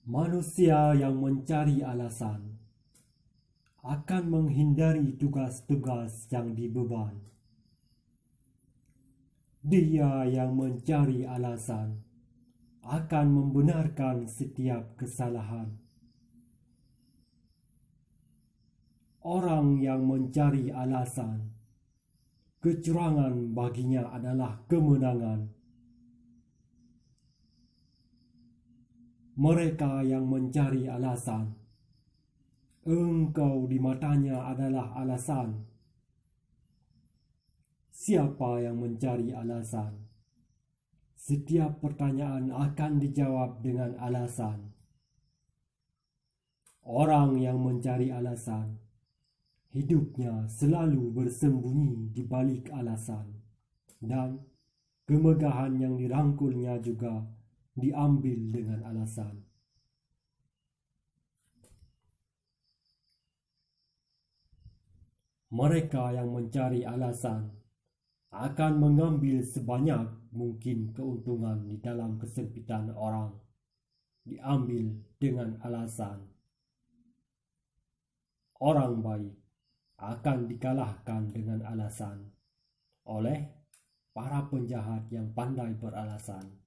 Manusia yang mencari alasan akan menghindari tugas-tugas yang dibeban. Dia yang mencari alasan akan membenarkan setiap kesalahan. Orang yang mencari alasan, kecurangan baginya adalah kemenangan. Mereka yang mencari alasan, engkau di matanya adalah alasan. Siapa yang mencari alasan? Setiap pertanyaan akan dijawab dengan alasan. Orang yang mencari alasan, hidupnya selalu bersembunyi di balik alasan, dan kemegahan yang dirangkulnya juga diambil dengan alasan. Mereka yang mencari alasan akan mengambil sebanyak mungkin keuntungan di dalam kesempitan orang, diambil dengan alasan. Orang baik akan dikalahkan dengan alasan oleh para penjahat yang pandai beralasan.